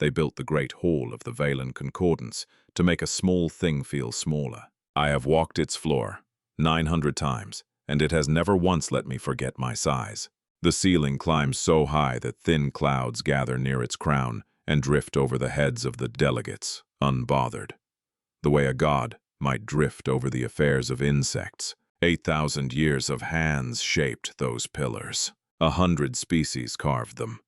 They built the great hall of the Vaelan Concordance to make a small thing feel smaller. I have walked its floor 900 times, and it has never once let me forget my size. The ceiling climbs so high that thin clouds gather near its crown and drift over the heads of the delegates, unbothered. The way a god might drift over the affairs of insects. 8,000 years of hands shaped those pillars. 100 species carved them,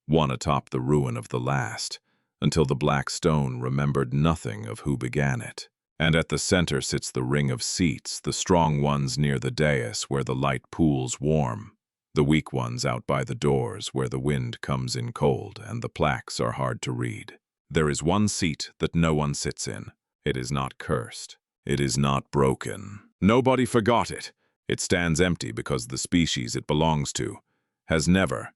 one atop the ruin of the last, until the black stone remembered nothing of who began it. And at the center sits the ring of seats, the strong ones near the dais where the light pools warm, the weak ones out by the doors where the wind comes in cold and the plaques are hard to read. There is one seat that no one sits in. It is not cursed. It is not broken. Nobody forgot it. It stands empty because the species it belongs to has never,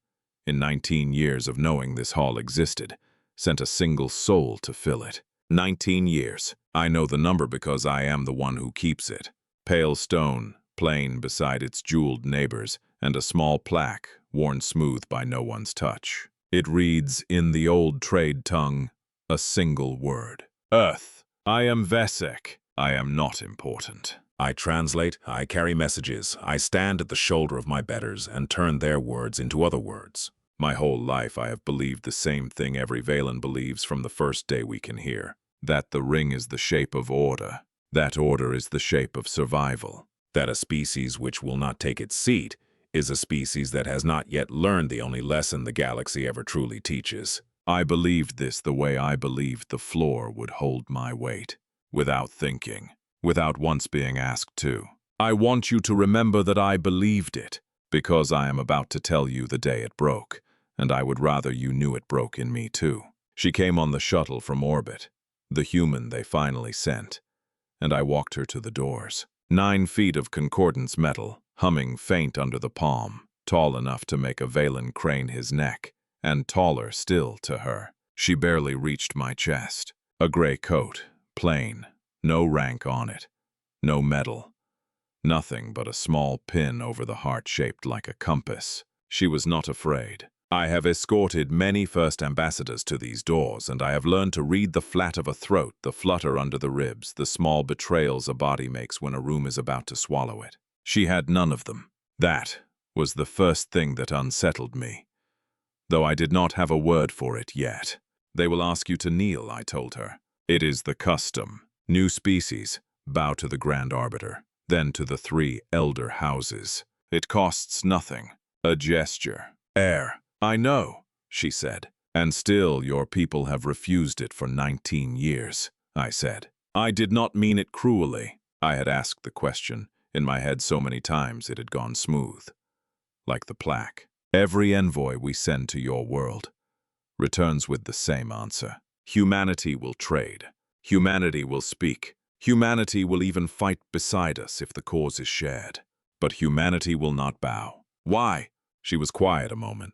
in 19 years of knowing this hall existed, sent a single soul to fill it. 19 years. I know the number because I am the one who keeps it. Pale stone, plain beside its jeweled neighbors, and a small plaque, worn smooth by no one's touch. It reads, in the old trade tongue, a single word. Earth. I am Vesek. I am not important. I translate, I carry messages, I stand at the shoulder of my betters and turn their words into other words. My whole life I have believed the same thing every Vaelan believes from the first day we can hear. That the ring is the shape of order. That order is the shape of survival. That a species which will not take its seat is a species that has not yet learned the only lesson the galaxy ever truly teaches. I believed this the way I believed the floor would hold my weight. Without thinking. Without once being asked to. I want you to remember that I believed it, because I am about to tell you the day it broke, and I would rather you knew it broke in me too. She came on the shuttle from orbit, the human they finally sent, and I walked her to the doors. 9 feet of concordance metal, humming faint under the palm, tall enough to make a Vaelan crane his neck, and taller still to her. She barely reached my chest. A gray coat, plain, no rank on it, no medal, nothing but a small pin over the heart shaped like a compass. She was not afraid. I have escorted many first ambassadors to these doors, and I have learned to read the flat of a throat, the flutter under the ribs, the small betrayals a body makes when a room is about to swallow it. She had none of them. That was the first thing that unsettled me, though I did not have a word for it yet. They will ask you to kneel, I told her. It is the custom. New species, bow to the Grand Arbiter, then to the 3 elder houses. It costs nothing. A gesture. Air. I know, she said. And still your people have refused it for 19 years, I said. I did not mean it cruelly. I had asked the question in my head so many times it had gone smooth. Like the plaque. Every envoy we send to your world returns with the same answer. Humanity will trade. Humanity will speak. Humanity will even fight beside us if the cause is shared. But humanity will not bow. Why? She was quiet a moment,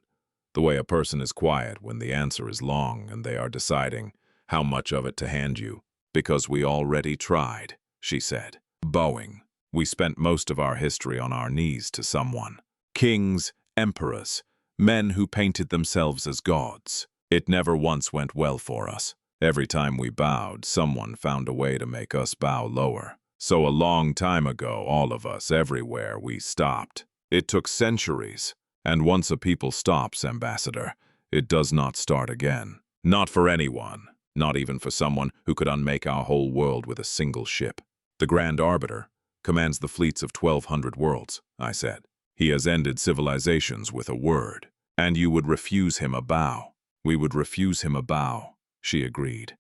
the way a person is quiet when the answer is long and they are deciding how much of it to hand you. Because we already tried, she said. Bowing. We spent most of our history on our knees to someone. Kings, emperors, men who painted themselves as gods. It never once went well for us. Every time we bowed, someone found a way to make us bow lower. So a long time ago, all of us, everywhere, we stopped. It took centuries. And once a people stops, Ambassador, it does not start again. Not for anyone. Not even for someone who could unmake our whole world with a single ship. The Grand Arbiter commands the fleets of 1,200 worlds, I said. He has ended civilizations with a word. And you would refuse him a bow. We would refuse him a bow. She agreed,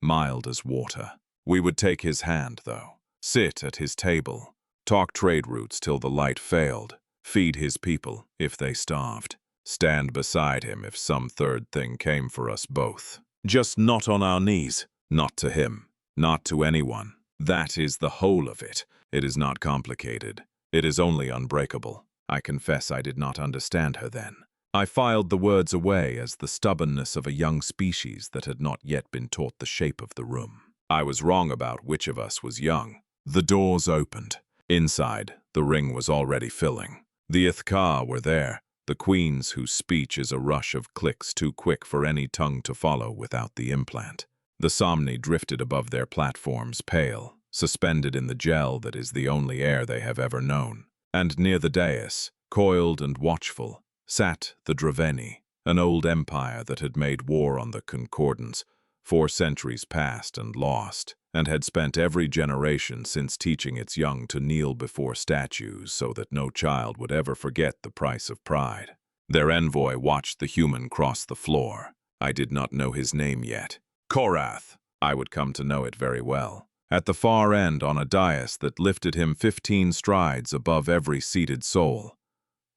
mild as water. We would take his hand, though, sit at his table, talk trade routes till the light failed, feed his people if they starved, stand beside him if some third thing came for us both. Just not on our knees, not to him, not to anyone. That is the whole of it. It is not complicated. It is only unbreakable. I confess I did not understand her then. I filed the words away as the stubbornness of a young species that had not yet been taught the shape of the room. I was wrong about which of us was young. The doors opened. Inside, the ring was already filling. The Ithkar were there, the queens whose speech is a rush of clicks too quick for any tongue to follow without the implant. The Somni drifted above their platforms, pale, suspended in the gel that is the only air they have ever known. And near the dais, coiled and watchful, sat the Draveni, an old empire that had made war on the Concordance, 4 centuries past and lost, and had spent every generation since teaching its young to kneel before statues so that no child would ever forget the price of pride. Their envoy watched the human cross the floor. I did not know his name yet. Korath. I would come to know it very well. At the far end, on a dais that lifted him 15 strides above every seated soul,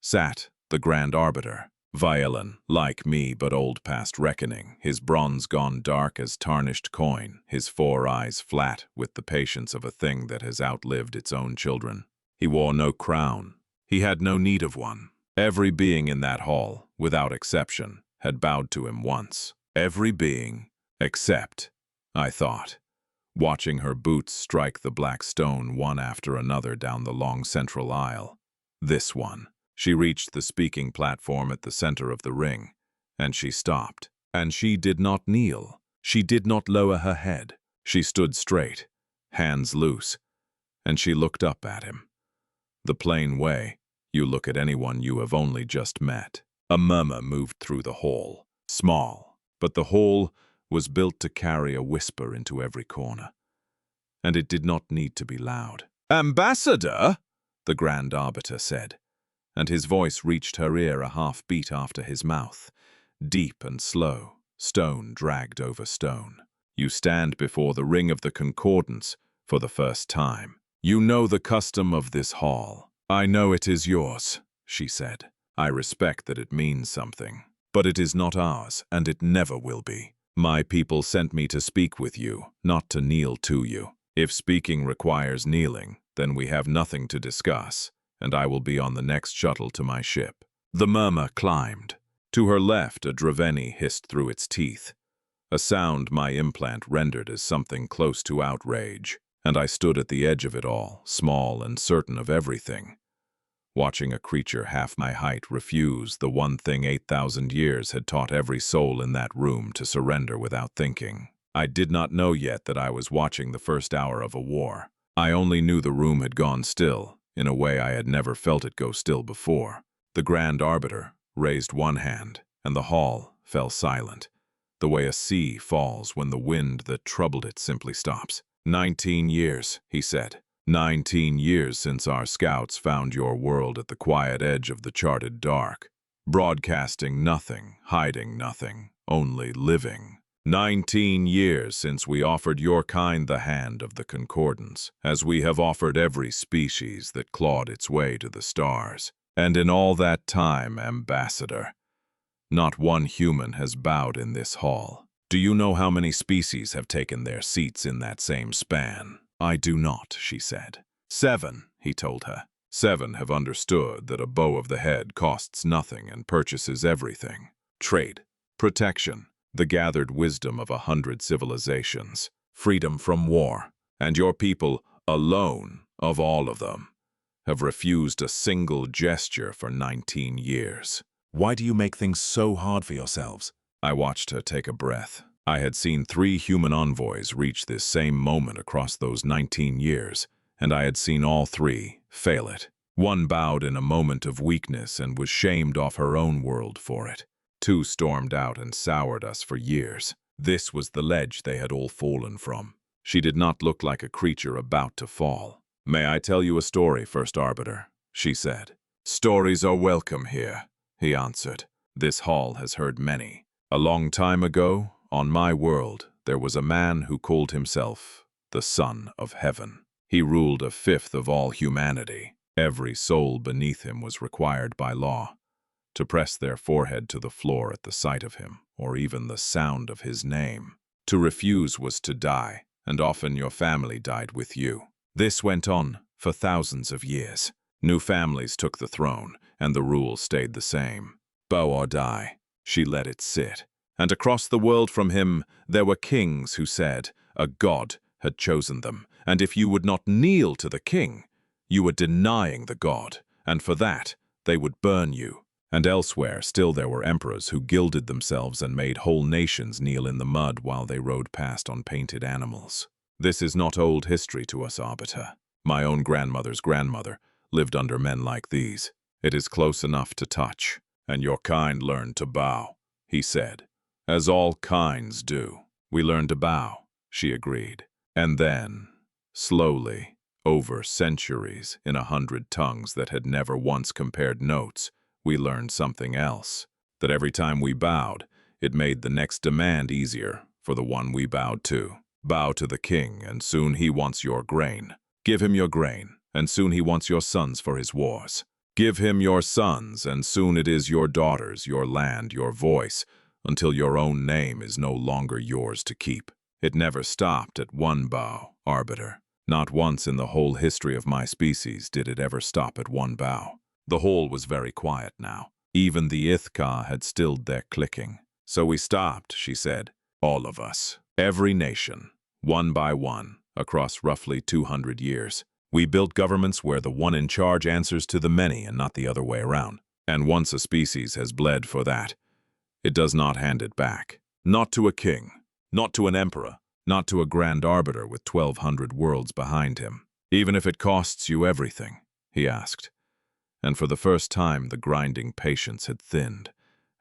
sat the Grand Arbiter. Vaelan, like me but old past reckoning, his bronze gone dark as tarnished coin, his 4 eyes flat with the patience of a thing that has outlived its own children. He wore no crown. He had no need of one. Every being in that hall, without exception, had bowed to him once. Every being, except, I thought, watching her boots strike the black stone one after another down the long central aisle. This one. She reached the speaking platform at the center of the ring, and she stopped. And she did not kneel. She did not lower her head. She stood straight, hands loose, and she looked up at him. The plain way you look at anyone you have only just met. A murmur moved through the hall, small, but the hall was built to carry a whisper into every corner. And it did not need to be loud. "Ambassador," the Grand Arbiter said, and his voice reached her ear a half-beat after his mouth, deep and slow, stone dragged over stone. "You stand before the ring of the Concordance for the first time. You know the custom of this hall. I know it is yours," she said. "I respect that it means something, but it is not ours, and it never will be. My people sent me to speak with you, not to kneel to you. If speaking requires kneeling, then we have nothing to discuss, and I will be on the next shuttle to my ship." The murmur climbed. To her left, a Draveni hissed through its teeth, a sound my implant rendered as something close to outrage, and I stood at the edge of it all, small and certain of everything, watching a creature half my height refuse the one thing 8,000 years had taught every soul in that room to surrender without thinking. I did not know yet that I was watching the first hour of a war. I only knew the room had gone still, in a way I had never felt it go still before. The Grand Arbiter raised one hand, and the hall fell silent, the way a sea falls when the wind that troubled it simply stops. 19 years, he said. 19 years since our scouts found your world at the quiet edge of the charted dark, broadcasting nothing, hiding nothing, only living. 19 years since we offered your kind the hand of the Concordance, as we have offered every species that clawed its way to the stars. And in all that time, Ambassador, not one human has bowed in this hall. Do you know how many species have taken their seats in that same span? I do not, she said. 7, he told her. 7 have understood that a bow of the head costs nothing and purchases everything. Trade, protection, the gathered wisdom of 100 civilizations, freedom from war, and your people, alone of all of them, have refused a single gesture for 19 years. Why do you make things so hard for yourselves? I watched her take a breath. I had seen 3 human envoys reach this same moment across those 19 years, and I had seen all 3 fail it. One bowed in a moment of weakness and was shamed off her own world for it. 2 stormed out and soured us for years. This was the ledge they had all fallen from. She did not look like a creature about to fall. "May I tell you a story, First Arbiter?" she said. "Stories are welcome here," he answered. "This hall has heard many. A long time ago, on my world, there was a man who called himself the Son of Heaven. He ruled 1/5 of all humanity. Every soul beneath him was required by law to press their forehead to the floor at the sight of him, or even the sound of his name. To refuse was to die, and often your family died with you. This went on for thousands of years. New families took the throne, and the rule stayed the same. Bow or die, she let it sit. And across the world from him, there were kings who said a god had chosen them, and if you would not kneel to the king, you were denying the god, and for that, they would burn you. And elsewhere, still there were emperors who gilded themselves and made whole nations kneel in the mud while they rode past on painted animals. This is not old history to us, Arbiter. My own grandmother's grandmother lived under men like these. It is close enough to touch. And your kind learned to bow, he said. As all kinds do. We learn to bow, she agreed. And then, slowly, over centuries, in 100 tongues that had never once compared notes, we learned something else. That every time we bowed, it made the next demand easier for the one we bowed to. Bow to the king, and soon he wants your grain. Give him your grain, and soon he wants your sons for his wars. Give him your sons, and soon it is your daughters, your land, your voice, until your own name is no longer yours to keep. It never stopped at one bow, Arbiter. Not once in the whole history of my species did it ever stop at one bow. The hall was very quiet now. Even the Ithka had stilled their clicking. So we stopped, she said. All of us. Every nation. One by one, across roughly 200 years. We built governments where the one in charge answers to the many and not the other way around. And once a species has bled for that, it does not hand it back. Not to a king, not to an emperor, not to a Grand Arbiter with 1,200 worlds behind him. Even if it costs you everything, he asked. And for the first time the grinding patience had thinned,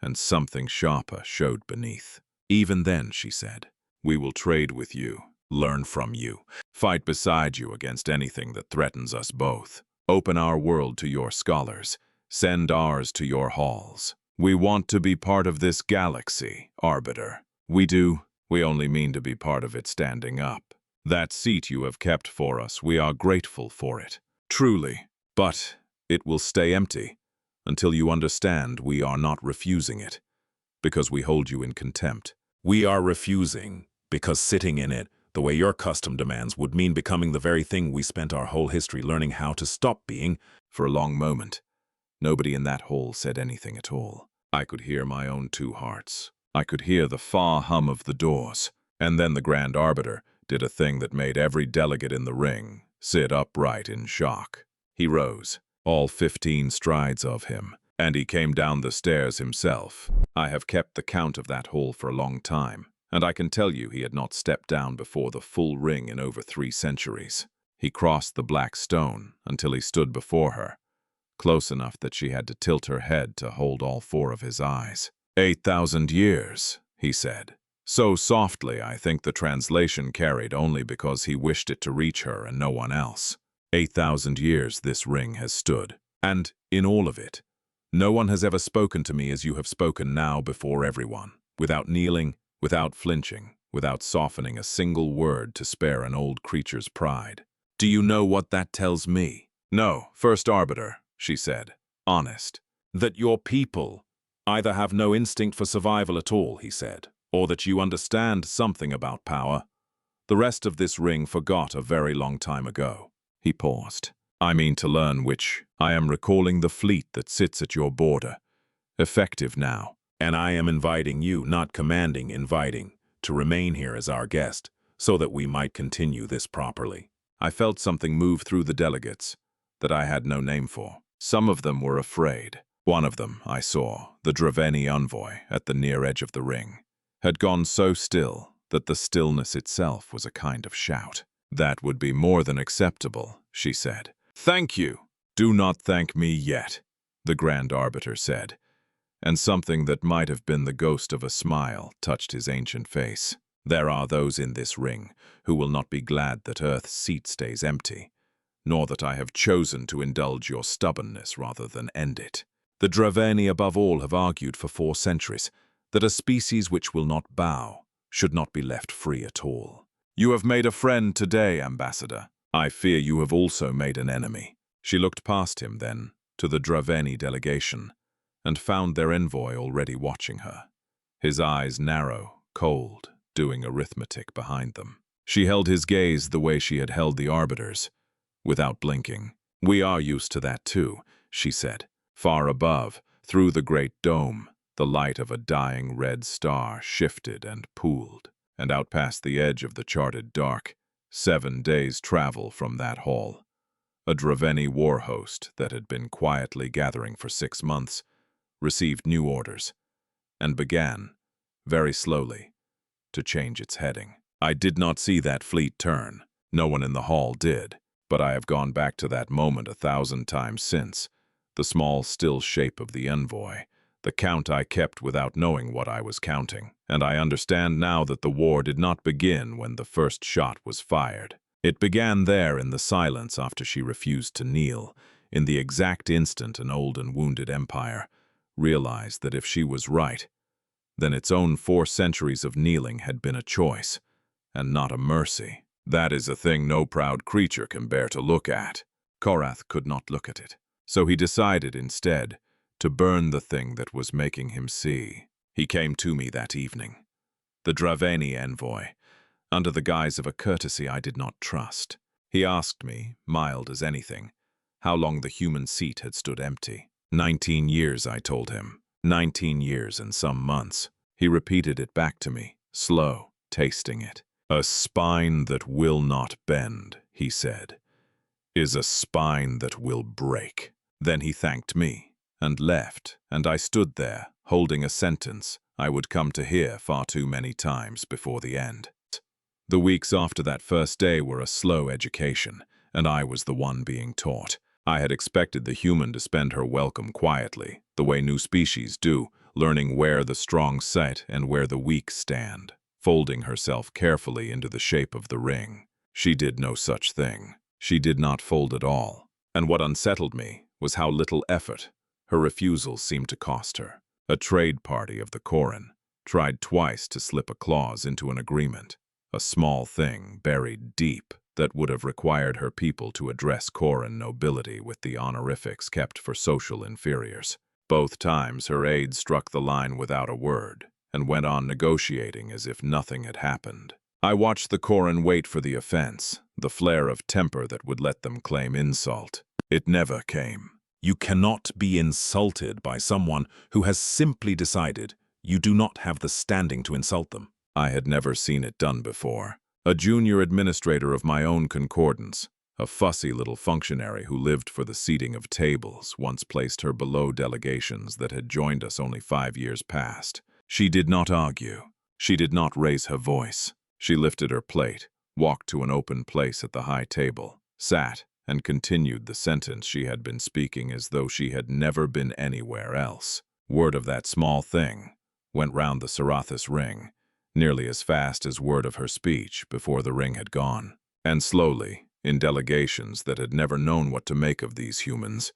and something sharper showed beneath. Even then, she said, we will trade with you, learn from you, fight beside you against anything that threatens us both. Open our world to your scholars, send ours to your halls. We want to be part of this galaxy, Arbiter. We do. We only mean to be part of it standing up. That seat you have kept for us, we are grateful for it. Truly. But it will stay empty until you understand we are not refusing it, because we hold you in contempt. We are refusing because sitting in it, the way your custom demands, would mean becoming the very thing we spent our whole history learning how to stop being. For a long moment, nobody in that hall said anything at all. I could hear my own two hearts. I could hear the far hum of the doors. And then the Grand Arbiter did a thing that made every delegate in the ring sit upright in shock. He rose, all 15 strides of him, and he came down the stairs himself. I have kept the count of that hall for a long time, and I can tell you he had not stepped down before the full ring in over 3 centuries. He crossed the black stone until he stood before her, close enough that she had to tilt her head to hold all 4 of his eyes. 8,000 years, he said. So softly, I think the translation carried only because he wished it to reach her and no one else. 8,000 years this ring has stood, and in all of it, no one has ever spoken to me as you have spoken now before everyone, without kneeling, without flinching, without softening a single word to spare an old creature's pride. Do you know what that tells me? No, First Arbiter, she said, honest. That your people either have no instinct for survival at all, he said, or that you understand something about power. The rest of this ring forgot a very long time ago. He paused. I mean to learn which. I am recalling the fleet that sits at your border. Effective now. And I am inviting you, not commanding, inviting, to remain here as our guest, so that we might continue this properly. I felt something move through the delegates that I had no name for. Some of them were afraid. One of them, I saw, the Draveni envoy at the near edge of the ring, had gone so still that the stillness itself was a kind of shout. That would be more than acceptable, she said. Thank you. Do not thank me yet, the Grand Arbiter said, and something that might have been the ghost of a smile touched his ancient face. There are those in this ring who will not be glad that Earth's seat stays empty, nor that I have chosen to indulge your stubbornness rather than end it. The Draveni above all have argued for 4 centuries that a species which will not bow should not be left free at all. You have made a friend today, Ambassador. I fear you have also made an enemy. She looked past him then, to the Draveni delegation, and found their envoy already watching her. His eyes narrow, cold, doing arithmetic behind them. She held his gaze the way she had held the Arbiter's, without blinking. We are used to that too, she said. Far above, through the great dome, the light of a dying red star shifted and pooled, and out past the edge of the charted dark, 7 days' travel from that hall. A Draveni war host that had been quietly gathering for 6 months received new orders, and began, very slowly, to change its heading. I did not see that fleet turn. No one in the hall did, but I have gone back to that moment 1,000 times since. The small, still shape of the envoy, the count I kept without knowing what I was counting. And I understand now that the war did not begin when the first shot was fired. It began there in the silence after she refused to kneel, in the exact instant an old and wounded empire realized that if she was right, then its own 4 centuries of kneeling had been a choice, and not a mercy. That is a thing no proud creature can bear to look at. Korath could not look at it, so he decided instead to burn the thing that was making him see. He came to me that evening, the Draveni envoy, under the guise of a courtesy I did not trust. He asked me, mild as anything, how long the human seat had stood empty. 19 years, I told him. 19 years and some months. He repeated it back to me, slow, tasting it. A spine that will not bend, he said, is a spine that will break. Then he thanked me and left, and I stood there, holding a sentence I would come to hear far too many times before the end. The weeks after that first day were a slow education, and I was the one being taught. I had expected the human to spend her welcome quietly, the way new species do, learning where the strong sit and where the weak stand, folding herself carefully into the shape of the ring. She did no such thing. She did not fold at all. And what unsettled me was how little effort her refusal seemed to cost her. A trade party of the Koran tried twice to slip a clause into an agreement, a small thing buried deep that would have required her people to address Koran nobility with the honorifics kept for social inferiors. Both times her aides struck the line without a word and went on negotiating as if nothing had happened. I watched the Koran wait for the offense, the flare of temper that would let them claim insult. It never came. You cannot be insulted by someone who has simply decided you do not have the standing to insult them. I had never seen it done before. A junior administrator of my own concordance, a fussy little functionary who lived for the seating of tables, once placed her below delegations that had joined us only 5 years past. She did not argue. She did not raise her voice. She lifted her plate, walked to an open place at the high table, sat, and continued the sentence she had been speaking as though she had never been anywhere else. Word of that small thing went round the Sarathis ring, nearly as fast as word of her speech before the ring had gone. And slowly, in delegations that had never known what to make of these humans,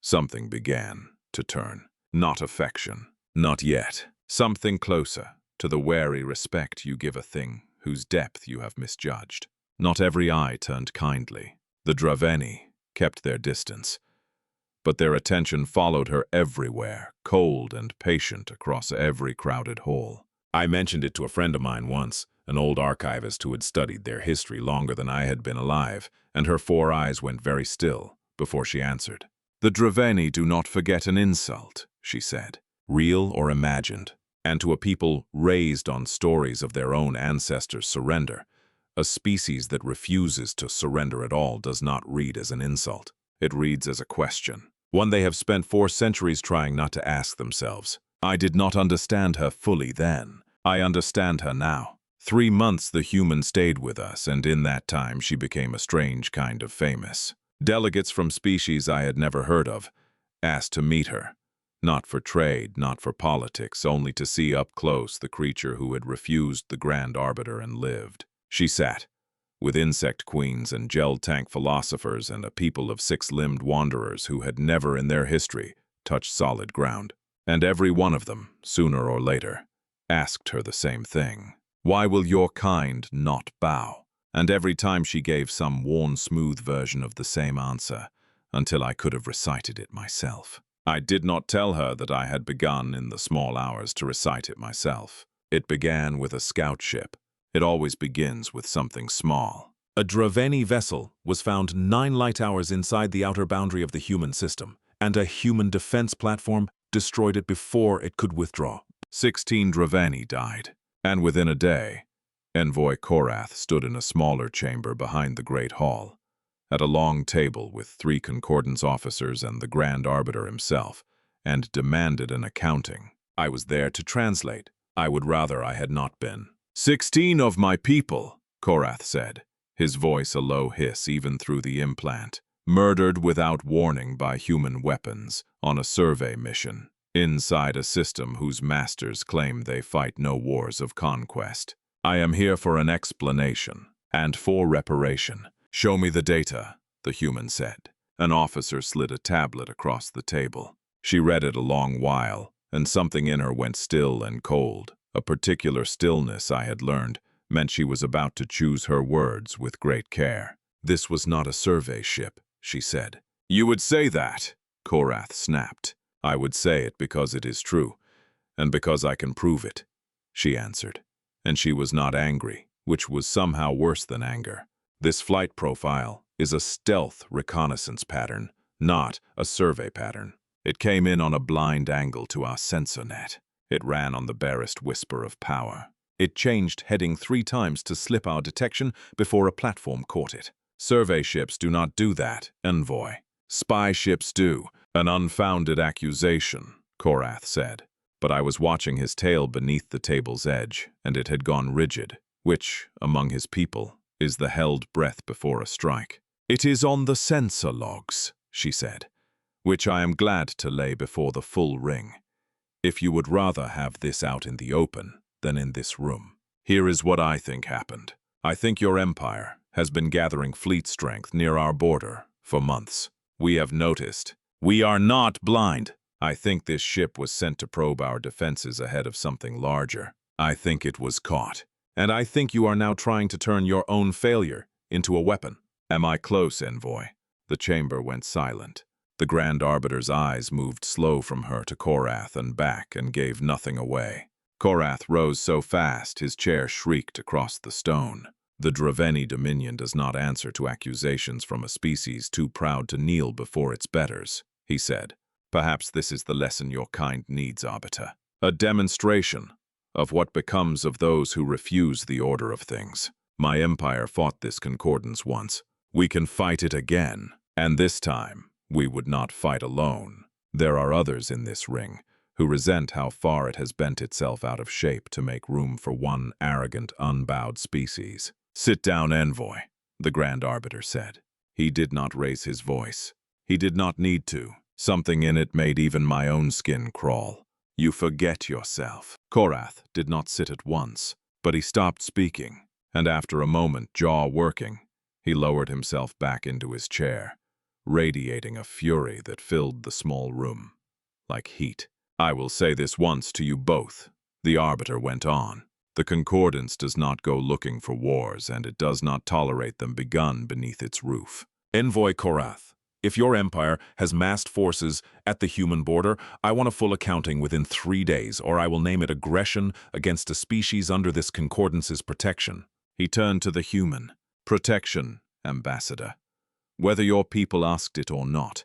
something began to turn. Not affection. Not yet. Something closer to the wary respect you give a thing whose depth you have misjudged. Not every eye turned kindly. The Draveni kept their distance, but their attention followed her everywhere, cold and patient across every crowded hall. I mentioned it to a friend of mine once, an old archivist who had studied their history longer than I had been alive, and her 4 eyes went very still before she answered. The Draveni do not forget an insult, she said, real or imagined, and to a people raised on stories of their own ancestors' surrender. A species that refuses to surrender at all does not read as an insult. It reads as a question, one they have spent 4 centuries trying not to ask themselves. I did not understand her fully then. I understand her now. 3 months the human stayed with us, and in that time she became a strange kind of famous. Delegates from species I had never heard of asked to meet her. Not for trade, not for politics, only to see up close the creature who had refused the Grand Arbiter and lived. She sat, with insect queens and gel tank philosophers and a people of 6-limbed wanderers who had never in their history touched solid ground. And every one of them, sooner or later, asked her the same thing. Why will your kind not bow? And every time she gave some worn, smooth version of the same answer, until I could have recited it myself. I did not tell her that I had begun in the small hours to recite it myself. It began with a scout ship. It always begins with something small. A Draveni vessel was found 9 light hours inside the outer boundary of the human system, and a human defense platform destroyed it before it could withdraw. 16 Draveni died, and within a day, Envoy Korath stood in a smaller chamber behind the Great Hall, at a long table with 3 concordance officers and the Grand Arbiter himself, and demanded an accounting. I was there to translate. I would rather I had not been. 16 of my people, Korath said, his voice a low hiss even through the implant, murdered without warning by human weapons on a survey mission, inside a system whose masters claim they fight no wars of conquest. I am here for an explanation and for reparation. Show me the data, the human said. An officer slid a tablet across the table. She read it a long while, and something in her went still and cold. A particular stillness, I had learned, meant she was about to choose her words with great care. This was not a survey ship, she said. You would say that, Korath snapped. I would say it because it is true, and because I can prove it, she answered. And she was not angry, which was somehow worse than anger. This flight profile is a stealth reconnaissance pattern, not a survey pattern. It came in on a blind angle to our sensor net. It ran on the barest whisper of power. It changed heading 3 times to slip our detection before a platform caught it. Survey ships do not do that, envoy. Spy ships do. An unfounded accusation, Korath said. But I was watching his tail beneath the table's edge, and it had gone rigid, which, among his people, is the held breath before a strike. It is on the sensor logs, she said, which I am glad to lay before the full ring. If you would rather have this out in the open than in this room. Here is what I think happened. I think your empire has been gathering fleet strength near our border for months. We have noticed. We are not blind. I think this ship was sent to probe our defenses ahead of something larger. I think it was caught. And I think you are now trying to turn your own failure into a weapon. Am I close, envoy? The chamber went silent. The Grand Arbiter's eyes moved slow from her to Korath and back and gave nothing away. Korath rose so fast his chair shrieked across the stone. The Draveni dominion does not answer to accusations from a species too proud to kneel before its betters, he said. Perhaps this is the lesson your kind needs, Arbiter. A demonstration of what becomes of those who refuse the order of things. My empire fought this concordance once. We can fight it again, and this time we would not fight alone. There are others in this ring who resent how far it has bent itself out of shape to make room for one arrogant, unbowed species. Sit down, envoy, the Grand Arbiter said. He did not raise his voice. He did not need to. Something in it made even my own skin crawl. You forget yourself. Korath did not sit at once, but he stopped speaking, and after a moment, jaw working, he lowered himself back into his chair, radiating a fury that filled the small room like heat. I will say this once to you both, the Arbiter went on. The Concordance does not go looking for wars, and it does not tolerate them begun beneath its roof. Envoy Korath, if your empire has massed forces at the human border, I want a full accounting within 3 days, or I will name it aggression against a species under this Concordance's protection. He turned to the human. Protection, Ambassador. Whether your people asked it or not,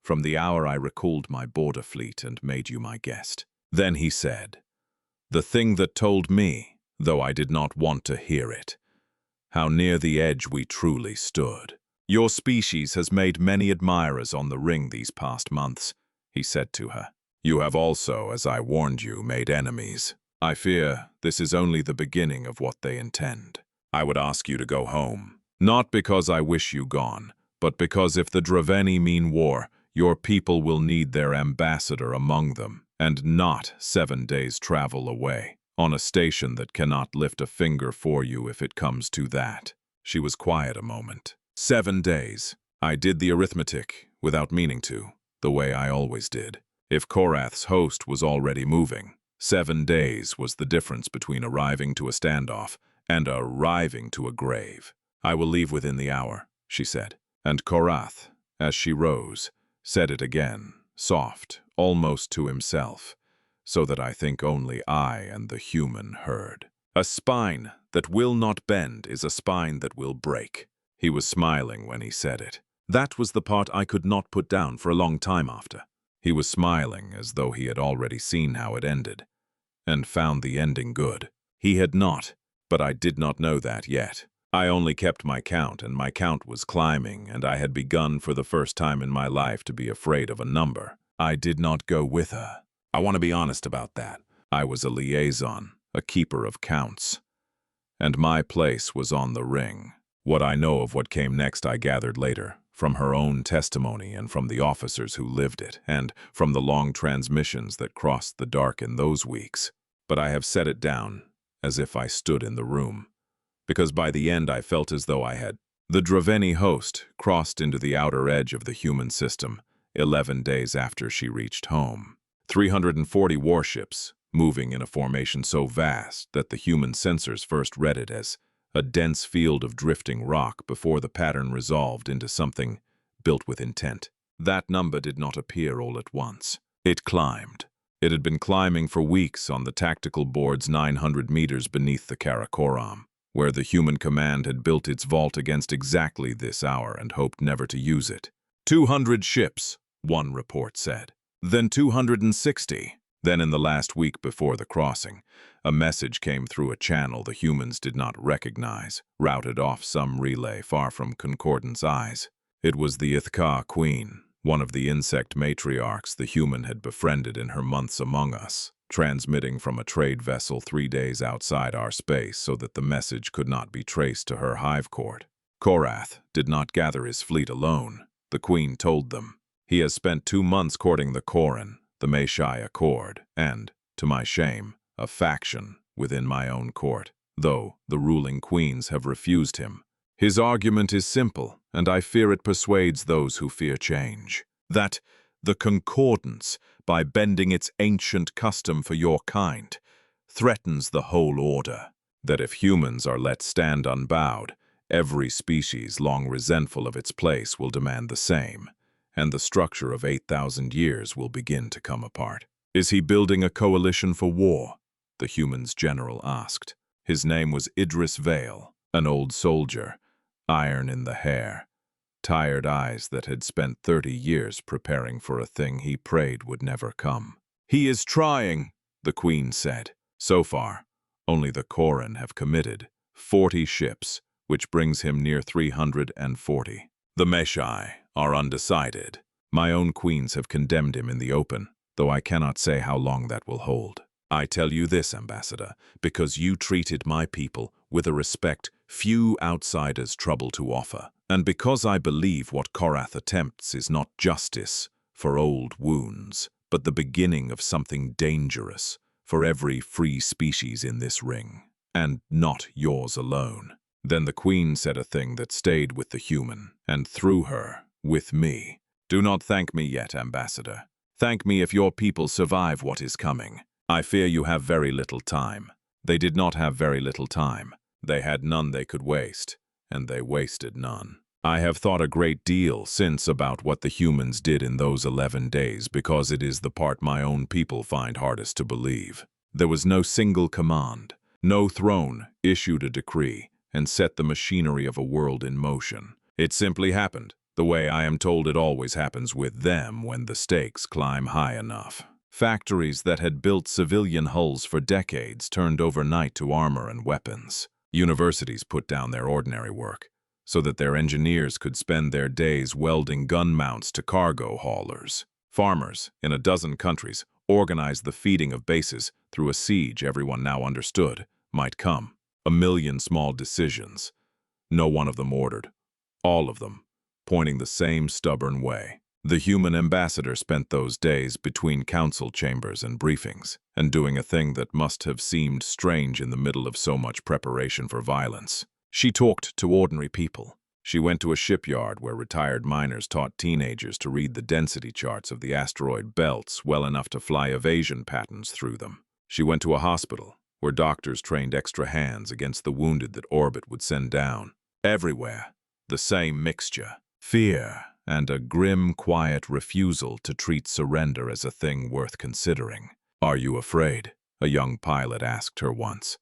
from the hour I recalled my border fleet and made you my guest. Then he said, the thing that told me, though I did not want to hear it, how near the edge we truly stood. Your species has made many admirers on the ring these past months, he said to her. You have also, as I warned you, made enemies. I fear this is only the beginning of what they intend. I would ask you to go home, not because I wish you gone, but because if the Draveni mean war, your people will need their ambassador among them, and not 7 days' travel away, on a station that cannot lift a finger for you if it comes to that. She was quiet a moment. 7 days. I did the arithmetic, without meaning to, the way I always did. If Korath's host was already moving, 7 days was the difference between arriving to a standoff and arriving to a grave. I will leave within the hour, she said. And Korath, as she rose, said it again, soft, almost to himself, so that I think only I and the human heard. A spine that will not bend is a spine that will break. He was smiling when he said it. That was the part I could not put down for a long time after. He was smiling as though he had already seen how it ended, and found the ending good. He had not, but I did not know that yet. I only kept my count, and my count was climbing, and I had begun for the first time in my life to be afraid of a number. I did not go with her. I want to be honest about that. I was a liaison, a keeper of counts. And my place was on the ring. What I know of what came next I gathered later, from her own testimony and from the officers who lived it, and from the long transmissions that crossed the dark in those weeks. But I have set it down as if I stood in the room, because by the end I felt as though I had. The Draveni host crossed into the outer edge of the human system 11 days after she reached home. 340 warships, moving in a formation so vast that the human sensors first read it as a dense field of drifting rock before the pattern resolved into something built with intent. That number did not appear all at once. It climbed. It had been climbing for weeks on the tactical boards 900 meters beneath the Karakoram, where the human command had built its vault against exactly this hour and hoped never to use it. 200 ships, one report said. Then 260. Then in the last week before the crossing, a message came through a channel the humans did not recognize, routed off some relay far from Concordance eyes. It was the Ithka Queen, one of the insect matriarchs the human had befriended in her months among us, transmitting from a trade vessel 3 days outside our space so that the message could not be traced to her hive court. Korath did not gather his fleet alone, the Queen told them. He has spent 2 months courting the Koran, the Meshai Accord, and, to my shame, a faction within my own court, though the ruling queens have refused him. His argument is simple, and I fear it persuades those who fear change. That the Concordance, by bending its ancient custom for your kind, threatens the whole order. That if humans are let stand unbowed, every species long resentful of its place will demand the same, and the structure of 8,000 years will begin to come apart. Is he building a coalition for war? The human's general asked. His name was Idris Vael, an old soldier, iron in the hair, tired eyes that had spent 30 years preparing for a thing he prayed would never come. He is trying, the Queen said. So far, only the Koran have committed 40 ships, which brings him near 340. The Meshai are undecided. My own queens have condemned him in the open, though I cannot say how long that will hold. I tell you this, Ambassador, because you treated my people with a respect few outsiders trouble to offer, and because I believe what Korath attempts is not justice for old wounds, but the beginning of something dangerous for every free species in this ring, and not yours alone. Then the Queen said a thing that stayed with the human, and through her, with me. Do not thank me yet, Ambassador. Thank me if your people survive what is coming. I fear you have very little time. They did not have very little time. They had none they could waste, and they wasted none. I have thought a great deal since about what the humans did in those 11 days because it is the part my own people find hardest to believe. There was no single command. No throne issued a decree and set the machinery of a world in motion. It simply happened, the way I am told it always happens with them when the stakes climb high enough. Factories that had built civilian hulls for decades turned overnight to armor and weapons. Universities put down their ordinary work so that their engineers could spend their days welding gun mounts to cargo haulers. Farmers in a dozen countries organized the feeding of bases through a siege everyone now understood might come. 1 million small decisions. No one of them ordered. All of them pointing the same stubborn way. The human ambassador spent those days between council chambers and briefings, and doing a thing that must have seemed strange in the middle of so much preparation for violence. She talked to ordinary people. She went to a shipyard where retired miners taught teenagers to read the density charts of the asteroid belts well enough to fly evasion patterns through them. She went to a hospital where doctors trained extra hands against the wounded that orbit would send down. Everywhere, the same mixture. Fear and a grim, quiet refusal to treat surrender as a thing worth considering. "Are you afraid?" a young pilot asked her once.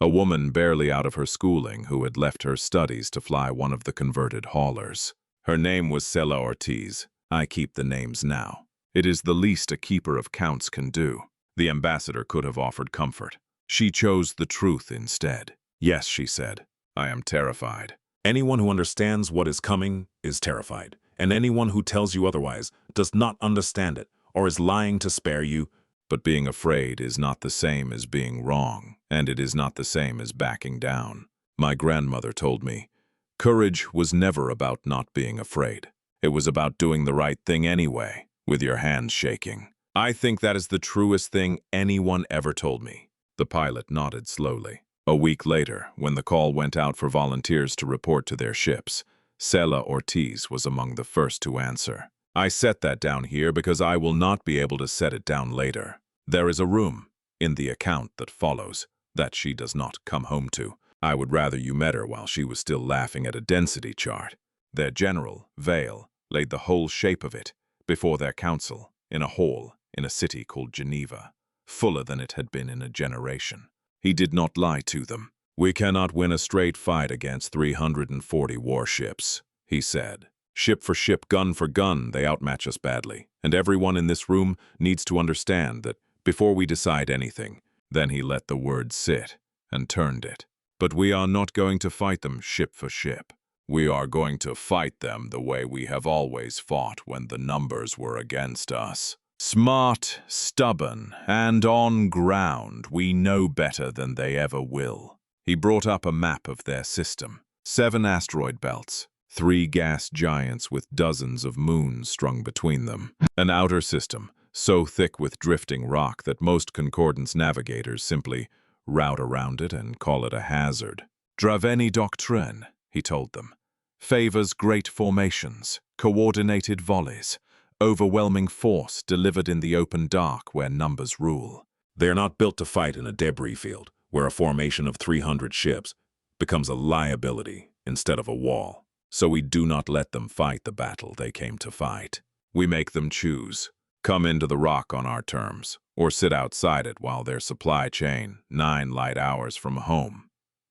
A woman barely out of her schooling who had left her studies to fly one of the converted haulers. Her name was Sela Ortiz. I keep the names now. It is the least a keeper of counts can do. The ambassador could have offered comfort. She chose the truth instead. "Yes," she said, "I am terrified." Anyone who understands what is coming is terrified, and anyone who tells you otherwise does not understand it or is lying to spare you. But being afraid is not the same as being wrong, and it is not the same as backing down. My grandmother told me, courage was never about not being afraid. It was about doing the right thing anyway, with your hands shaking. I think that is the truest thing anyone ever told me. The pilot nodded slowly. A week later, when the call went out for volunteers to report to their ships, Sela Ortiz was among the first to answer. I set that down here because I will not be able to set it down later. There is a room, in the account that follows, that she does not come home to. I would rather you met her while she was still laughing at a density chart. Their general, Vail, laid the whole shape of it before their council, in a hall in a city called Geneva, fuller than it had been in a generation. He did not lie to them. We cannot win a straight fight against 340 warships, he said. Ship for ship, gun for gun, they outmatch us badly, and everyone in this room needs to understand that before we decide anything. Then he let the word sit and turned it. But we are not going to fight them ship for ship. We are going to fight them the way we have always fought when the numbers were against us. Smart, stubborn, and on ground, we know better than they ever will. He brought up a map of their system. 7 asteroid belts, 3 gas giants with dozens of moons strung between them. An outer system, so thick with drifting rock that most Concordance navigators simply route around it and call it a hazard. Draveni doctrine, he told them, favors great formations, coordinated volleys, overwhelming force delivered in the open dark where numbers rule. They are not built to fight in a debris field, where a formation of 300 ships becomes a liability instead of a wall. So we do not let them fight the battle they came to fight. We make them choose. Come into the rock on our terms, or sit outside it while their supply chain, 9 light hours from home,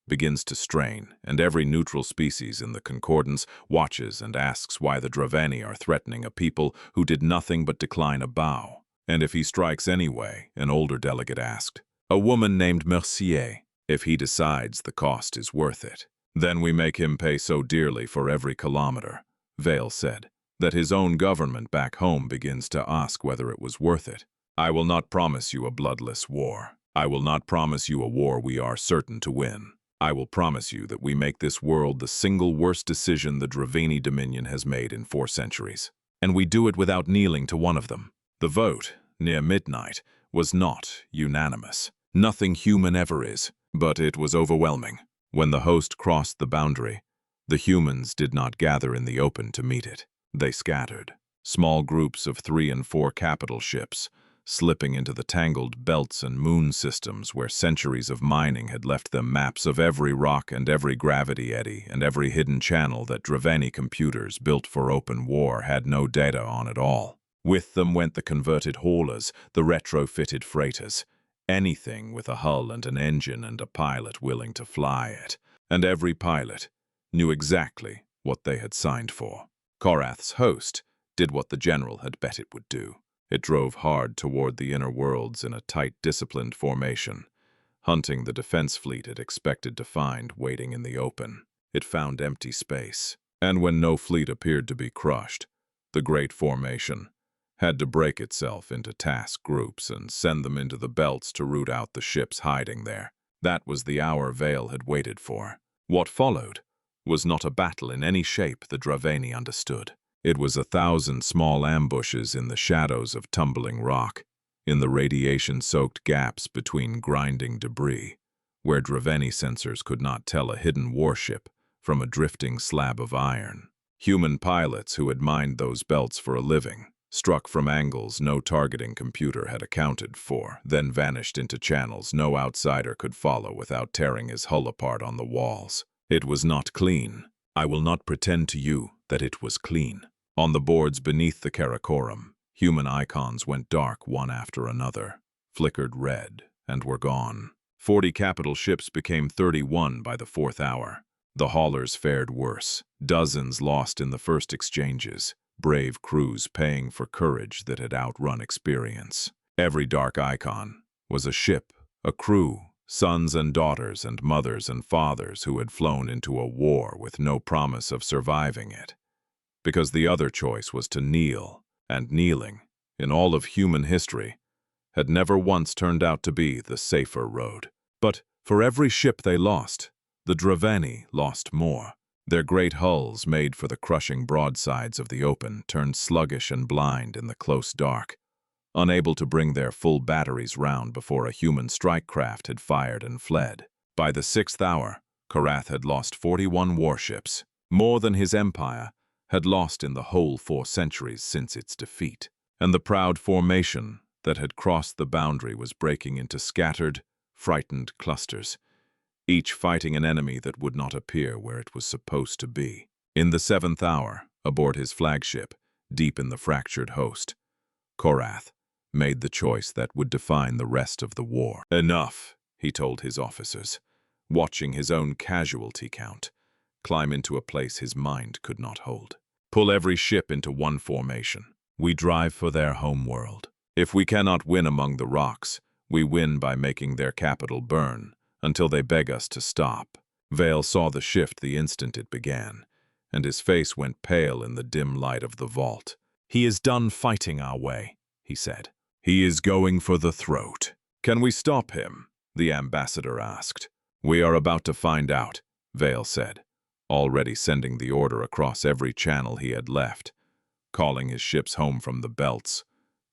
begins to strain, and every neutral species in the Concordance watches and asks why the Draveni are threatening a people who did nothing but decline a bow. And if he strikes anyway, an older delegate asked, a woman named Mercier, if he decides the cost is worth it. Then we make him pay so dearly for every kilometer, Vail said, that his own government back home begins to ask whether it was worth it. I will not promise you a bloodless war. I will not promise you a war we are certain to win. I will promise you that we make this world the single worst decision the Draveni Dominion has made in 4 centuries. And we do it without kneeling to one of them. The vote, near midnight, was not unanimous. Nothing human ever is, but it was overwhelming. When the host crossed the boundary, the humans did not gather in the open to meet it. They scattered, small groups of 3 and 4 capital ships, slipping into the tangled belts and moon systems where centuries of mining had left them maps of every rock and every gravity eddy and every hidden channel that Draveni computers built for open war had no data on at all. With them went the converted haulers, the retrofitted freighters, anything with a hull and an engine and a pilot willing to fly it. And every pilot knew exactly what they had signed for. Korath's host did what the general had bet it would do. It drove hard toward the inner worlds in a tight, disciplined formation, hunting the defense fleet it expected to find waiting in the open. It found empty space, and when no fleet appeared to be crushed, the great formation had to break itself into task groups and send them into the belts to root out the ships hiding there. That was the hour Vail had waited for. What followed was not a battle in any shape the Draveni understood. It was 1,000 small ambushes in the shadows of tumbling rock, in the radiation-soaked gaps between grinding debris, where Draveni sensors could not tell a hidden warship from a drifting slab of iron. Human pilots who had mined those belts for a living, struck from angles no targeting computer had accounted for, then vanished into channels no outsider could follow without tearing his hull apart on the walls. It was not clean. I will not pretend to you that it was clean. On the boards beneath the Karakoram, human icons went dark one after another, flickered red, and were gone. 40 capital ships became 31 by the 4th hour. The haulers fared worse. Dozens lost in the first exchanges, brave crews paying for courage that had outrun experience. Every dark icon was a ship, a crew, sons and daughters and mothers and fathers who had flown into a war with no promise of surviving it. Because the other choice was to kneel, and kneeling in all of human history, had never once turned out to be the safer road. But for every ship they lost, the Draveni lost more. Their great hulls, made for the crushing broadsides of the open, turned sluggish and blind in the close dark, unable to bring their full batteries round before a human strike craft had fired and fled. By the 6th hour, Korath had lost 41 warships, more than his empire had lost in the whole 4 centuries since its defeat. And the proud formation that had crossed the boundary was breaking into scattered, frightened clusters, each fighting an enemy that would not appear where it was supposed to be. In the 7th hour, aboard his flagship, deep in the fractured host, Korath made the choice that would define the rest of the war. "Enough," he told his officers, watching his own casualty count climb into a place his mind could not hold. "Pull every ship into one formation. We drive for their home world. If we cannot win among the rocks, we win by making their capital burn until they beg us to stop." Vael saw the shift the instant it began, and his face went pale in the dim light of the vault. "He is done fighting our way," he said. "He is going for the throat." "Can we stop him?" the ambassador asked. "We are about to find out," Vael said, already sending the order across every channel he had left, calling his ships home from the belts,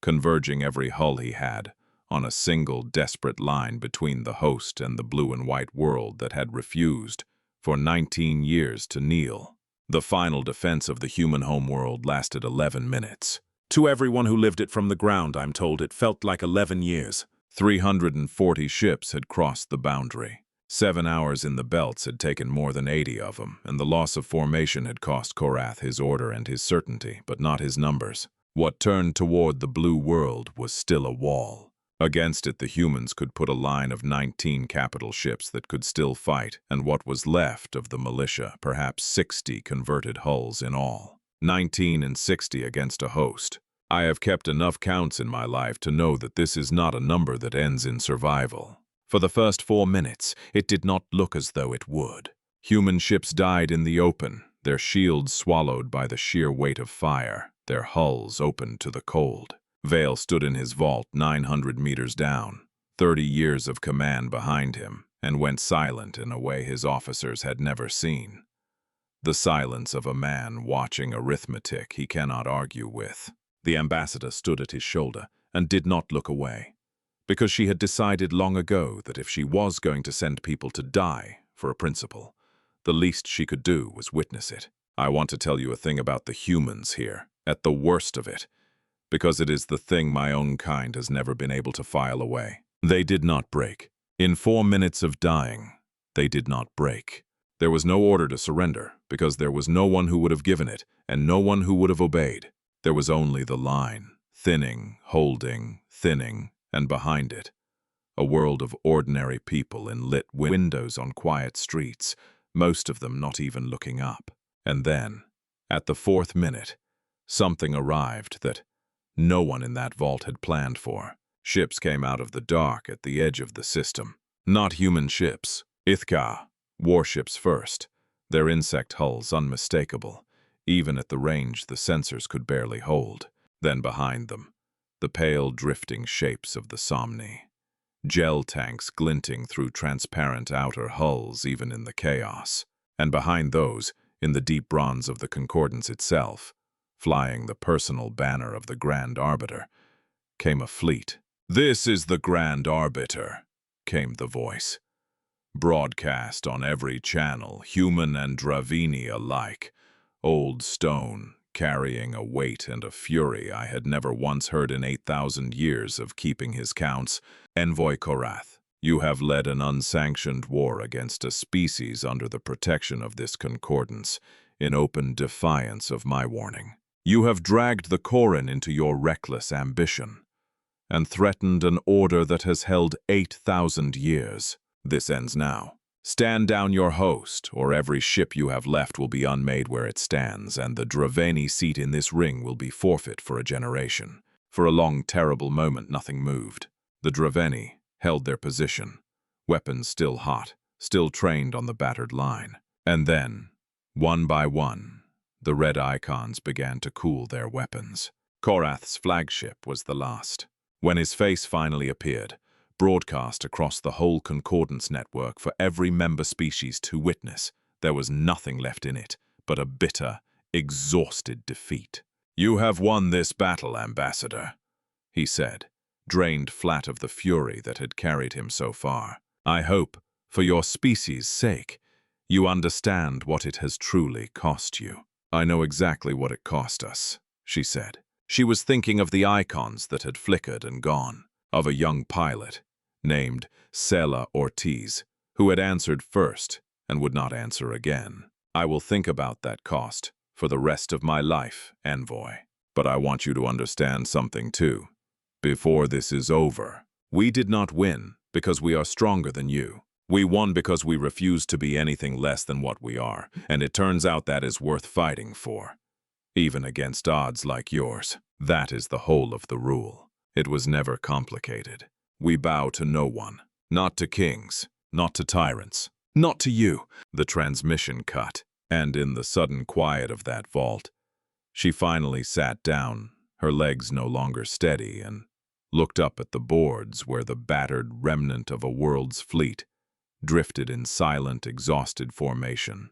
converging every hull he had on a single desperate line between the host and the blue and white world that had refused for 19 years to kneel. The final defense of the human homeworld lasted 11 minutes. To everyone who lived it from the ground, I'm told, it felt like 11 years. 340 ships had crossed the boundary. 7 hours in the belts had taken more than 80 of them, and the loss of formation had cost Korath his order and his certainty, but not his numbers. What turned toward the blue world was still a wall. Against it, the humans could put a line of 19 capital ships that could still fight, and what was left of the militia, perhaps 60 converted hulls in all. 19 and 60 against a host. I have kept enough counts in my life to know that this is not a number that ends in survival. For the first 4 minutes, it did not look as though it would. Human ships died in the open, their shields swallowed by the sheer weight of fire, their hulls opened to the cold. Vael stood in his vault 900 meters down, 30 years of command behind him, and went silent in a way his officers had never seen. The silence of a man watching arithmetic he cannot argue with. The ambassador stood at his shoulder and did not look away, because she had decided long ago that if she was going to send people to die for a principle, the least she could do was witness it. "I want to tell you a thing about the humans here, at the worst of it, because it is the thing my own kind has never been able to file away. They did not break. In 4 minutes of dying, they did not break. There was no order to surrender, because there was no one who would have given it, and no one who would have obeyed. There was only the line, thinning, holding, thinning, and behind it, a world of ordinary people in lit windows on quiet streets, most of them not even looking up. And then, at the 4th minute, something arrived that no one in that vault had planned for. Ships came out of the dark at the edge of the system. Not human ships. Ithka, warships first, their insect hulls unmistakable, even at the range the sensors could barely hold. Then behind them, the pale drifting shapes of the Somni. Gel tanks glinting through transparent outer hulls even in the chaos. And behind those, in the deep bronze of the Concordance itself, flying the personal banner of the Grand Arbiter, came a fleet. "This is the Grand Arbiter," came the voice. Broadcast on every channel, human and Draveni alike. Old stone, carrying a weight and a fury I had never once heard in 8,000 years of keeping his counts. "Envoy Korath, you have led an unsanctioned war against a species under the protection of this concordance, in open defiance of my warning. You have dragged the Koran into your reckless ambition, and threatened an order that has held 8,000 years. This ends now. Stand down your host, or every ship you have left will be unmade where it stands, and the Draveni seat in this ring will be forfeit for a generation." For a long, terrible moment, nothing moved. The Draveni held their position, weapons still hot, still trained on the battered line. And then, one by one, the red icons began to cool their weapons. Korath's flagship was the last. When his face finally appeared, broadcast across the whole Concordance network for every member species to witness, there was nothing left in it but a bitter, exhausted defeat. "You have won this battle, Ambassador," he said, drained flat of the fury that had carried him so far. "I hope, for your species' sake, you understand what it has truly cost you." "I know exactly what it cost us," she said. She was thinking of the icons that had flickered and gone, of a young pilot named Sela Ortiz, who had answered first and would not answer again. "I will think about that cost for the rest of my life, Envoy. But I want you to understand something too. Before this is over, we did not win because we are stronger than you. We won because we refuse to be anything less than what we are, and it turns out that is worth fighting for. Even against odds like yours. That is the whole of the rule. It was never complicated. We bow to no one. Not to kings. Not to tyrants. Not to you." The transmission cut, and in the sudden quiet of that vault, she finally sat down, her legs no longer steady, and looked up at the boards where the battered remnant of a world's fleet drifted in silent, exhausted formation,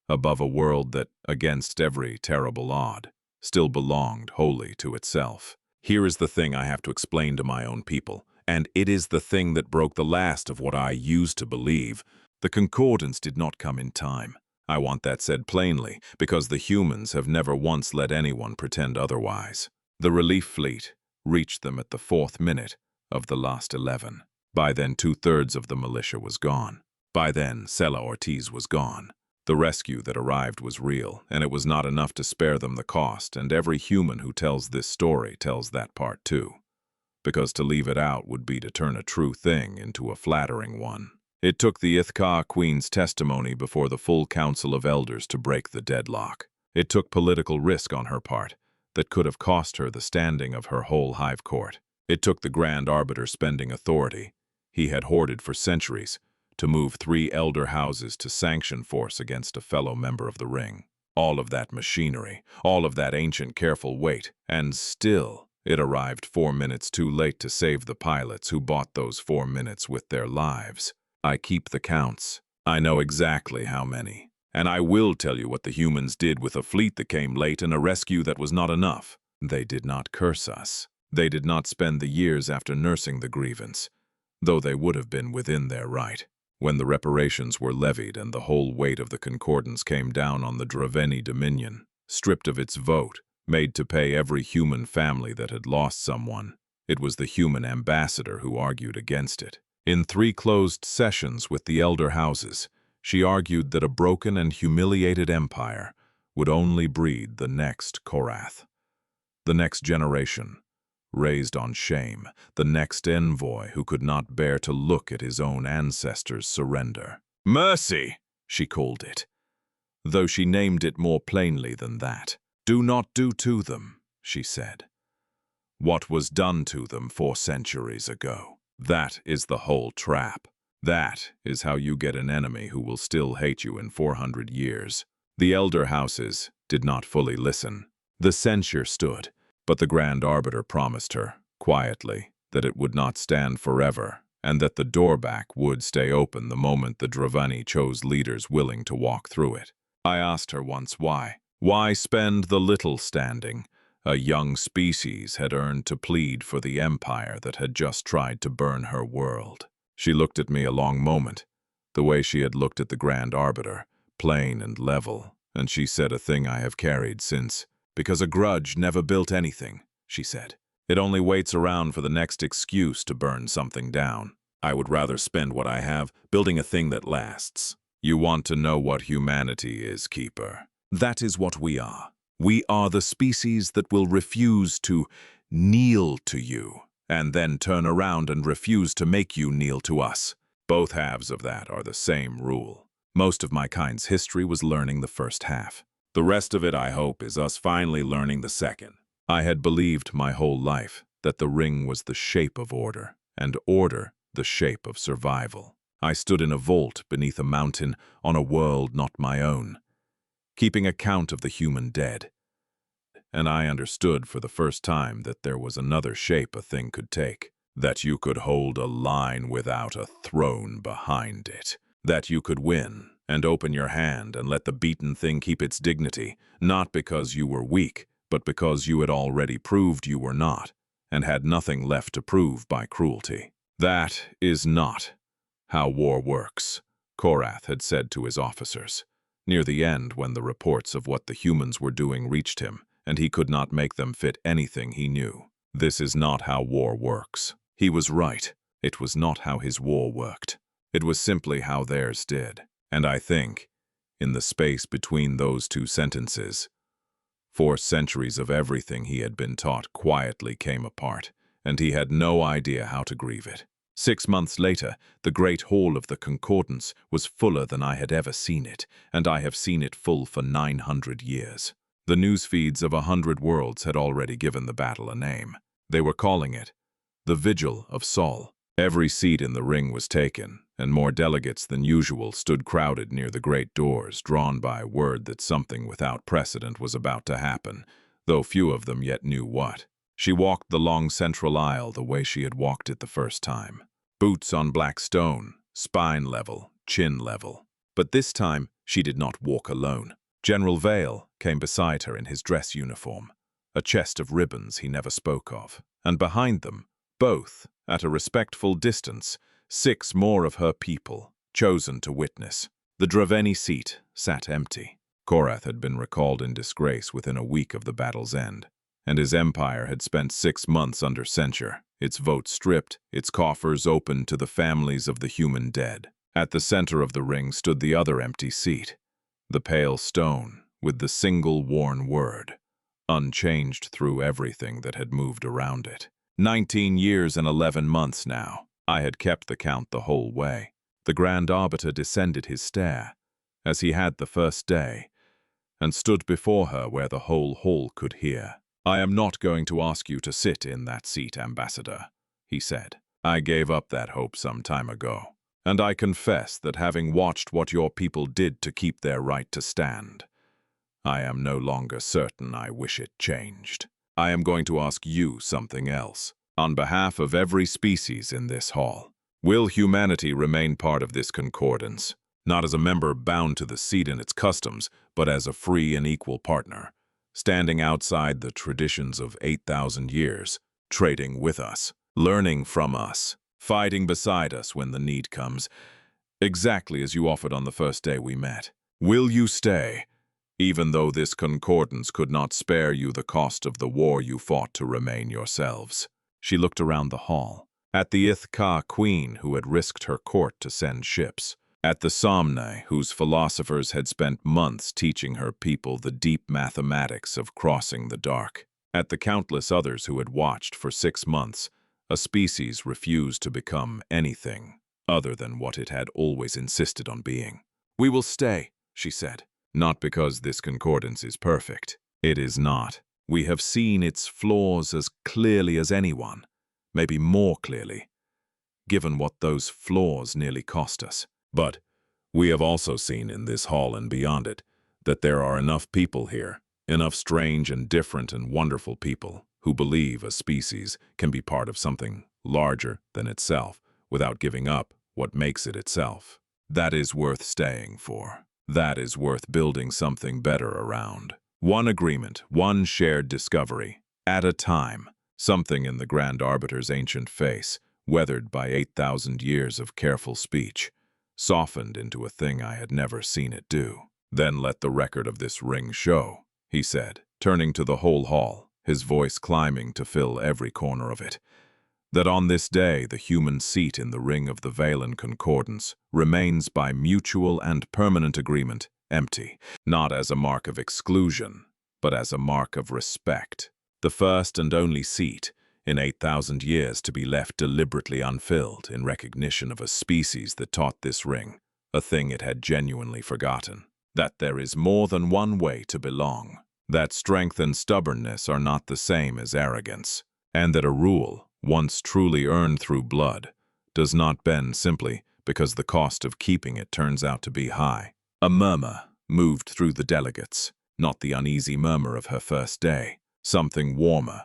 above a world that, against every terrible odd, still belonged wholly to itself. "Here is the thing I have to explain to my own people, and it is the thing that broke the last of what I used to believe. The Concordance did not come in time. I want that said plainly, because the humans have never once let anyone pretend otherwise. The relief fleet reached them at the 4th minute of the last 11. By then, 2/3 of the militia was gone. By then, Sela Ortiz was gone. The rescue that arrived was real, and it was not enough to spare them the cost, and every human who tells this story tells that part too. Because to leave it out would be to turn a true thing into a flattering one. It took the Ithka Queen's testimony before the full Council of Elders to break the deadlock. It took political risk on her part that could have cost her the standing of her whole hive court. It took the Grand Arbiter spending authority he had hoarded for centuries to move 3 elder houses to sanction force against a fellow member of the ring. All of that machinery, all of that ancient careful weight, and still it arrived 4 minutes too late to save the pilots who bought those 4 minutes with their lives. I keep the counts. I know exactly how many. And I will tell you what the humans did with a fleet that came late and a rescue that was not enough. They did not curse us. They did not spend the years after nursing the grievance, though they would have been within their right. When the reparations were levied and the whole weight of the Concordance came down on the Draveni Dominion, stripped of its vote, made to pay every human family that had lost someone, it was the human ambassador who argued against it. In 3 closed sessions with the elder houses, she argued that a broken and humiliated empire would only breed the next Korath, the next generation, raised on shame, the next envoy who could not bear to look at his own ancestors surrender. "Mercy," she called it, though she named it more plainly than that. "Do not do to them," she said, "what was done to them 4 centuries ago. That is the whole trap. That is how you get an enemy who will still hate you in 400 years. The elder houses did not fully listen. The censure stood, but the Grand Arbiter promised her, quietly, that it would not stand forever, and that the door back would stay open the moment the Draveni chose leaders willing to walk through it. I asked her once why. Why spend the little standing a young species had earned to plead for the empire that had just tried to burn her world? She looked at me a long moment, the way she had looked at the Grand Arbiter, plain and level, and she said a thing I have carried since. "Because a grudge never built anything," she said. "It only waits around for the next excuse to burn something down. I would rather spend what I have building a thing that lasts." You want to know what humanity is, Keeper? That is what we are. We are the species that will refuse to kneel to you, and then turn around and refuse to make you kneel to us. Both halves of that are the same rule. Most of my kind's history was learning the first half. The rest of it, I hope, is us finally learning the second. I had believed my whole life that the ring was the shape of order, and order the shape of survival. I stood in a vault beneath a mountain on a world not my own, keeping account of the human dead. and I understood for the first time that there was another shape a thing could take, that you could hold a line without a throne behind it, that you could win and open your hand and let the beaten thing keep its dignity, not because you were weak, but because you had already proved you were not, and had nothing left to prove by cruelty. That is not how war works, Korath had said to his officers. Near the end, when the reports of what the humans were doing reached him, and he could not make them fit anything he knew. This is not how war works. He was right. It was not how his war worked. It was simply how theirs did. And I think, in the space between those two sentences, 4 centuries of everything he had been taught quietly came apart, and he had no idea how to grieve it. 6 months later, the great hall of the Concordance was fuller than I had ever seen it, and I have seen it full for 900 years. The news feeds of 100 worlds had already given the battle a name. They were calling it the Vigil of Sol. Every seat in the ring was taken, and more delegates than usual stood crowded near the great doors, drawn by word that something without precedent was about to happen, though few of them yet knew what. She walked the long central aisle the way she had walked it the first time. Boots on black stone, spine level, chin level. But this time, she did not walk alone. General Vael came beside her in his dress uniform, a chest of ribbons he never spoke of. And behind them, both, at a respectful distance, 6 more of her people, chosen to witness. The Draveni seat sat empty. Korath had been recalled in disgrace within a week of the battle's end, and his empire had spent 6 months under censure, its votes stripped, its coffers opened to the families of the human dead. At the center of the ring stood the other empty seat, the pale stone with the single worn word, unchanged through everything that had moved around it. 19 years and 11 months now. I had kept the count the whole way. The Grand Arbiter descended his stair, as he had the first day, and stood before her where the whole hall could hear. "I am not going to ask you to sit in that seat, Ambassador," he said. "I gave up that hope some time ago, and I confess that having watched what your people did to keep their right to stand, I am no longer certain I wish it changed. I am going to ask you something else. On behalf of every species in this hall, will humanity remain part of this concordance, not as a member bound to the seat and its customs, but as a free and equal partner, standing outside the traditions of 8,000 years, trading with us, learning from us, fighting beside us when the need comes, exactly as you offered on the first day we met? Will you stay, even though this concordance could not spare you the cost of the war you fought to remain yourselves?" She looked around the hall, at the Ithka queen who had risked her court to send ships, at the Somni whose philosophers had spent months teaching her people the deep mathematics of crossing the dark, at the countless others who had watched for 6 months a species refuse to become anything other than what it had always insisted on being. "We will stay," she said. "Not because this concordance is perfect. It is not. We have seen its flaws as clearly as anyone, maybe more clearly, given what those flaws nearly cost us. But we have also seen in this hall and beyond it that there are enough people here, enough strange and different and wonderful people, who believe a species can be part of something larger than itself without giving up what makes it itself. That is worth staying for. That is worth building something better around. One agreement, one shared discovery, at a time. Something in the Grand Arbiter's ancient face, weathered by 8,000 years of careful speech, softened into a thing I had never seen it do. "Then let the record of this ring show," he said, turning to the whole hall, his voice climbing to fill every corner of it, "that on this day the human seat in the ring of the Vaelan Concordance remains by mutual and permanent agreement empty, not as a mark of exclusion, but as a mark of respect. The first and only seat in 8,000 years to be left deliberately unfilled in recognition of a species that taught this ring, a thing it had genuinely forgotten, that there is more than one way to belong, that strength and stubbornness are not the same as arrogance, and that a rule, once truly earned through blood, does not bend simply because the cost of keeping it turns out to be high." A murmur moved through the delegates, not the uneasy murmur of her first day, Something warmer,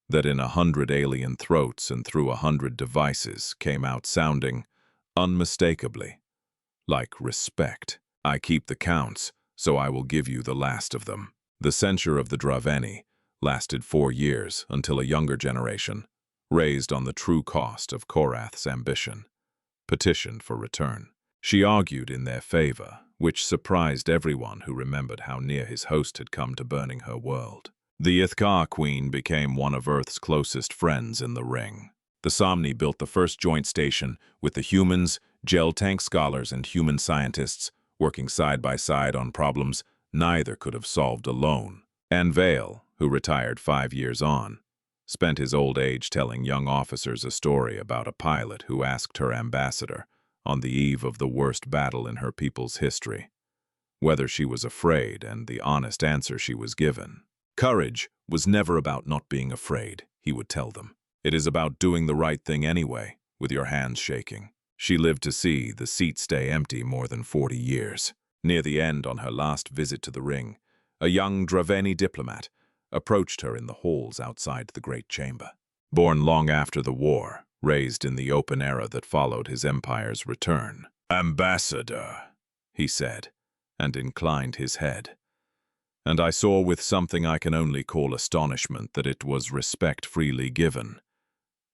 that in 100 alien throats and through 100 devices came out sounding, unmistakably, like respect. I keep the counts, so I will give you the last of them. The censure of the Draveni lasted 4 years until a younger generation, raised on the true cost of Korath's ambition, petitioned for return. She argued in their favor, which surprised everyone who remembered how near his host had come to burning her world. The Ithkar Queen became one of Earth's closest friends in the ring. The Somni built the first joint station with the humans, gel tank scholars, and human scientists working side by side on problems neither could have solved alone. And Vael, who retired 5 years on, spent his old age telling young officers a story about a pilot who asked her ambassador, on the eve of the worst battle in her people's history, whether she was afraid, and the honest answer she was given. Courage was never about not being afraid, he would tell them. It is about doing the right thing anyway, with your hands shaking. She lived to see the seat stay empty more than 40 years. Near the end, on her last visit to the ring, a young Draveni diplomat approached her in the halls outside the great chamber. Born long after the war, raised in the open era that followed his empire's return. "Ambassador," he said, and inclined his head. And I saw with something I can only call astonishment that it was respect freely given,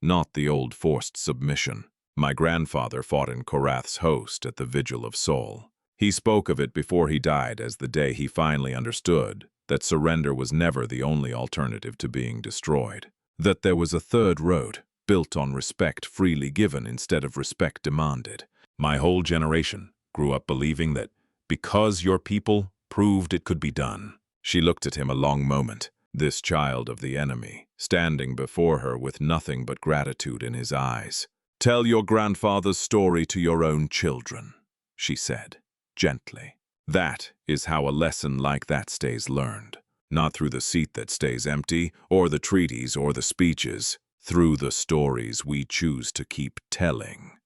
not the old forced submission. My grandfather fought in Korath's host at the Vigil of Sol. He spoke of it before he died as the day he finally understood that surrender was never the only alternative to being destroyed, that there was a third road, built on respect freely given instead of respect demanded. My whole generation grew up believing that because your people proved it could be done. She looked at him a long moment, this child of the enemy, standing before her with nothing but gratitude in his eyes. "Tell your grandfather's story to your own children," she said, gently. That is how a lesson like that stays learned. Not through the seat that stays empty, or the treaties, or the speeches, through the stories we choose to keep telling,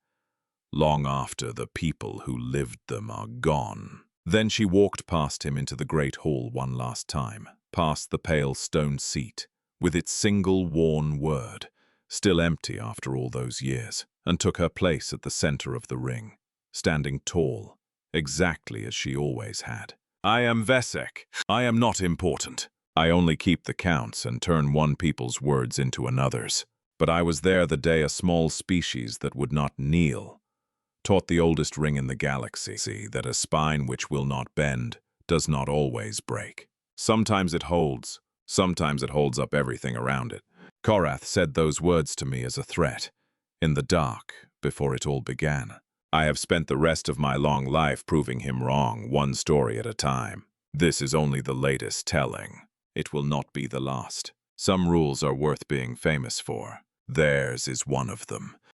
long after the people who lived them are gone. Then she walked past him into the great hall one last time, past the pale stone seat, with its single worn word, still empty after all those years, and took her place at the center of the ring, standing tall, exactly as she always had. "I am Vesek. I am not important. I only keep the counts and turn one people's words into another's. But I was there the day a small species that would not kneel taught the oldest ring in the galaxy that a spine which will not bend does not always break. Sometimes it holds up everything around it." Korath said those words to me as a threat, in the dark, before it all began. I have spent the rest of my long life proving him wrong, one story at a time. This is only the latest telling. It will not be the last. Some rules are worth being famous for. Theirs is one of them.